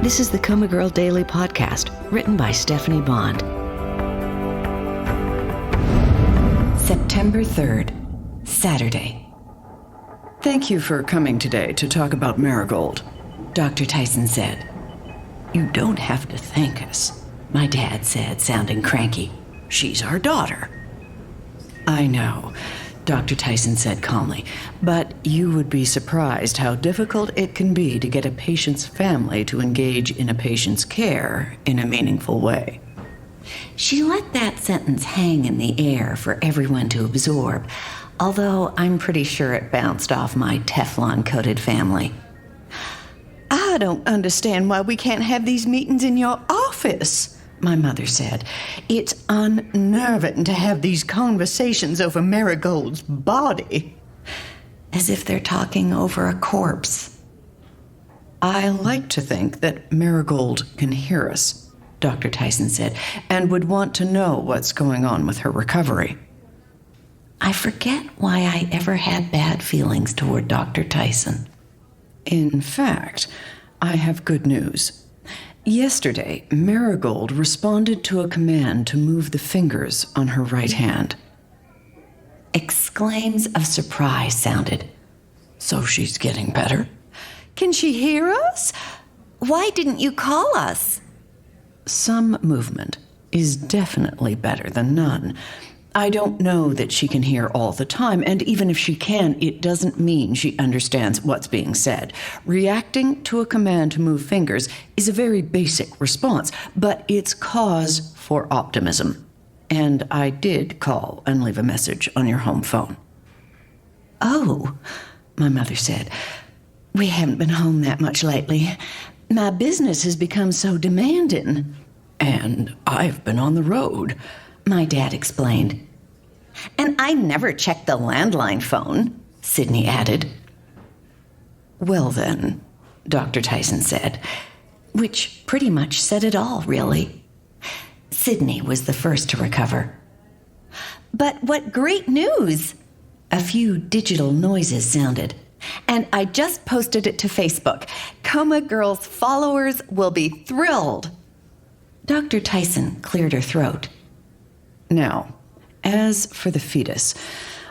This is the COMA Girl Daily Podcast, written by Stephanie Bond. September 3rd, Saturday. Thank you for coming today to talk about Marigold, Dr. Tyson said. You don't have to thank us, my dad said, sounding cranky. She's our daughter. I know, Dr. Tyson said calmly, but you would be surprised how difficult it can be to get a patient's family to engage in a patient's care in a meaningful way. She let that sentence hang in the air for everyone to absorb, although I'm pretty sure it bounced off my Teflon-coated family. I don't understand why we can't have these meetings in your office, my mother said. It's unnerving to have these conversations over Marigold's body. As if they're talking over a corpse. I like to think that Marigold can hear us, Dr. Tyson said, and would want to know what's going on with her recovery. I forget why I ever had bad feelings toward Dr. Tyson. In fact, I have good news. Yesterday, Marigold responded to a command to move the fingers on her right hand. Exclaims of surprise sounded. So she's getting better? Can she hear us? Why didn't you call us? Some movement is definitely better than none. I don't know that she can hear all the time, and even if she can, it doesn't mean she understands what's being said. Reacting to a command to move fingers is a very basic response, but it's cause for optimism. And I did call and leave a message on your home phone. Oh, my mother said. We haven't been home that much lately. My business has become so demanding. And I've been on the road, my dad explained. And I never checked the landline phone, Sydney added. Well then, Dr. Tyson said, which pretty much said it all, really. Sydney was the first to recover. But what great news! A few digital noises sounded. And I just posted it to Facebook. COMA Girls followers will be thrilled. Dr. Tyson cleared her throat. Now, as for the fetus,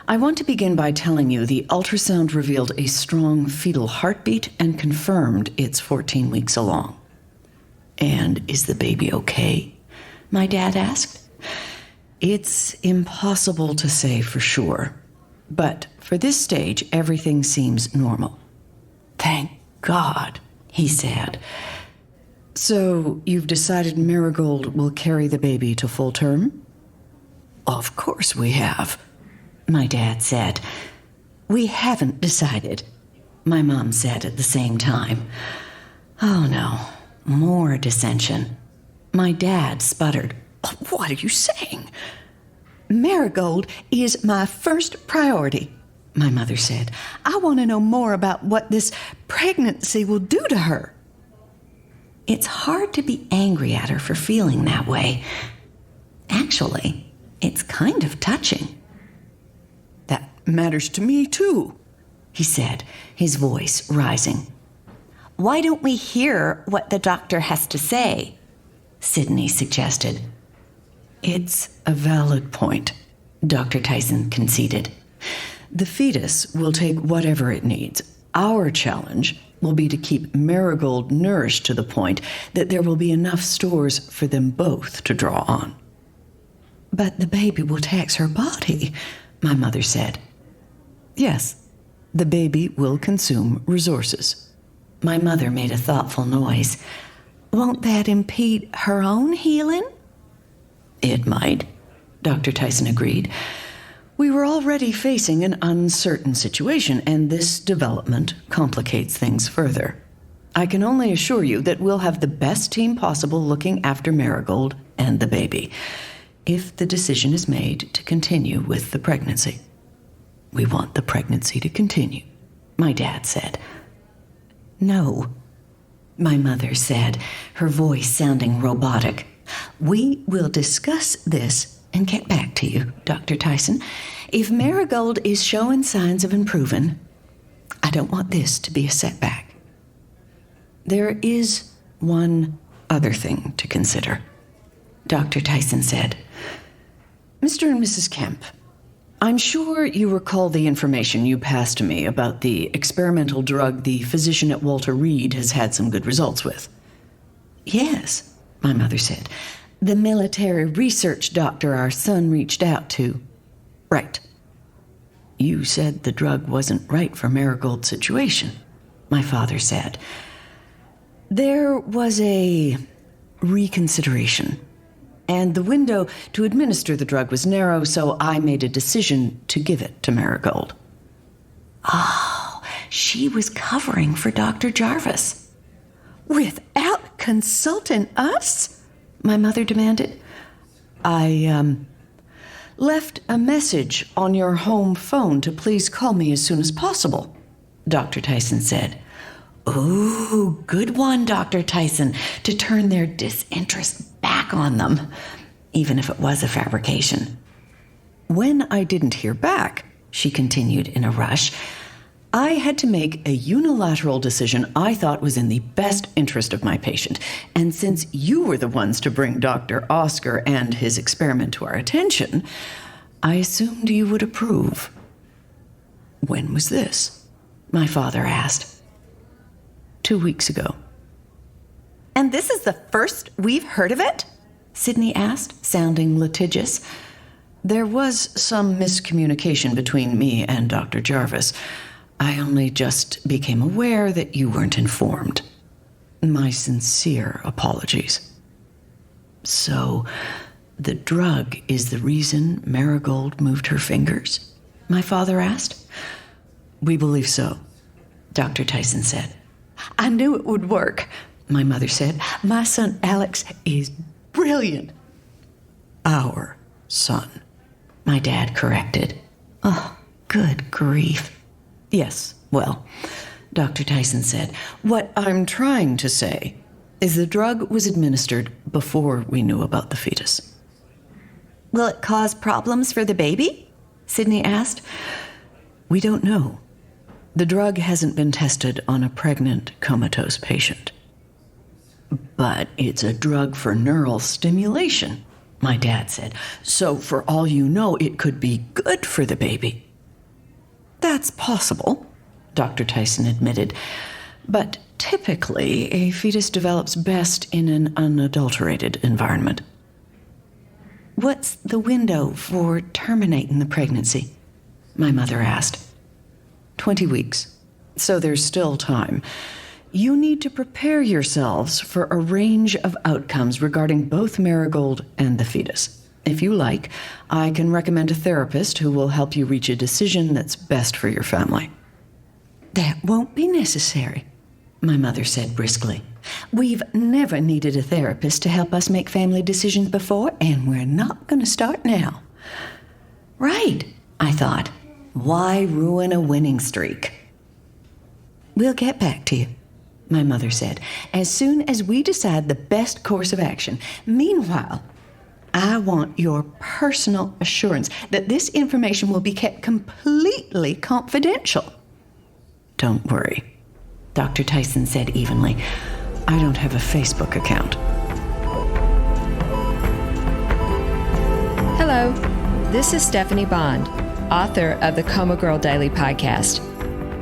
I want to begin by telling you the ultrasound revealed a strong fetal heartbeat and confirmed it's 14 weeks along. And is the baby okay? My dad asked. It's impossible to say for sure, but for this stage, everything seems normal. Thank God, he said. So you've decided Marigold will carry the baby to full term? Of course we have, my dad said. We haven't decided, my mom said at the same time. Oh no, more dissension. My dad sputtered. What are you saying? Marigold is my first priority, my mother said. I want to know more about what this pregnancy will do to her. It's hard to be angry at her for feeling that way. Actually, it's kind of touching. That matters to me, too, he said, his voice rising. Why don't we hear what the doctor has to say? Sydney suggested. It's a valid point, Dr. Tyson conceded. The fetus will take whatever it needs. Our challenge will be to keep Marigold nourished to the point that there will be enough stores for them both to draw on. But the baby will tax her body, my mother said. Yes, the baby will consume resources. My mother made a thoughtful noise. Won't that impede her own healing? It might, Dr. Tyson agreed. We were already facing an uncertain situation, and this development complicates things further. I can only assure you that we'll have the best team possible looking after Marigold and the baby, if the decision is made to continue with the pregnancy. We want the pregnancy to continue, my dad said. No, my mother said, her voice sounding robotic. We will discuss this and get back to you, Dr. Tyson. If Marigold is showing signs of improving, I don't want this to be a setback. There is one other thing to consider. Dr. Tyson said, Mr. and Mrs. Kemp, I'm sure you recall the information you passed to me about the experimental drug the physician at Walter Reed has had some good results with. Yes, my mother said. The military research doctor our son reached out to. Right. You said the drug wasn't right for Marigold's situation, my father said. There was a reconsideration, and the window to administer the drug was narrow, so I made a decision to give it to Marigold. Oh, she was covering for Dr. Jarvis. Without consulting us? My mother demanded. I left a message on your home phone to please call me as soon as possible, Dr. Tyson said. Ooh, good one, Dr. Tyson, to turn their disinterest back on them, even if it was a fabrication. When I didn't hear back, she continued in a rush, I had to make a unilateral decision I thought was in the best interest of my patient. And since you were the ones to bring Dr. Oscar and his experiment to our attention, I assumed you would approve. When was this? My father asked. 2 weeks ago. And this is the first we've heard of it? Sydney asked, sounding litigious. There was some miscommunication between me and Dr. Jarvis. I only just became aware that you weren't informed. My sincere apologies. So, the drug is the reason Marigold moved her fingers? My father asked. We believe so, Dr. Tyson said. I knew it would work, my mother said. My son Alex is brilliant. Our son, my dad corrected. Oh, good grief. Yes, well, Dr. Tyson said, what I'm trying to say is the drug was administered before we knew about the fetus. Will it cause problems for the baby? Sydney asked. We don't know. The drug hasn't been tested on a pregnant, comatose patient. But it's a drug for neural stimulation, my dad said. So for all you know, it could be good for the baby. That's possible, Dr. Tyson admitted. But typically, a fetus develops best in an unadulterated environment. What's the window for terminating the pregnancy? My mother asked. 20 weeks. So there's still time. You need to prepare yourselves for a range of outcomes regarding both Marigold and the fetus. If you like, I can recommend a therapist who will help you reach a decision that's best for your family. That won't be necessary, my mother said briskly. We've never needed a therapist to help us make family decisions before, and we're not going to start now. Right, I thought. Why ruin a winning streak? We'll get back to you, my mother said, as soon as we decide the best course of action. Meanwhile, I want your personal assurance that this information will be kept completely confidential. Don't worry, Dr. Tyson said evenly. I don't have a Facebook account. Hello, this is Stephanie Bond, author of the COMA Girl Daily podcast.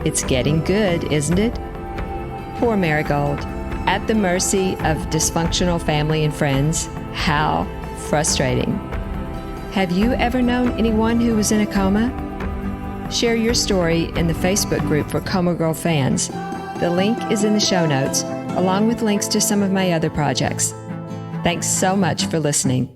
It's getting good, isn't it? Poor Marigold, at the mercy of dysfunctional family and friends. How frustrating. Have you ever known anyone who was in a coma? Share your story in the Facebook group for COMA Girl fans. The link is in the show notes, along with links to some of my other projects. Thanks so much for listening.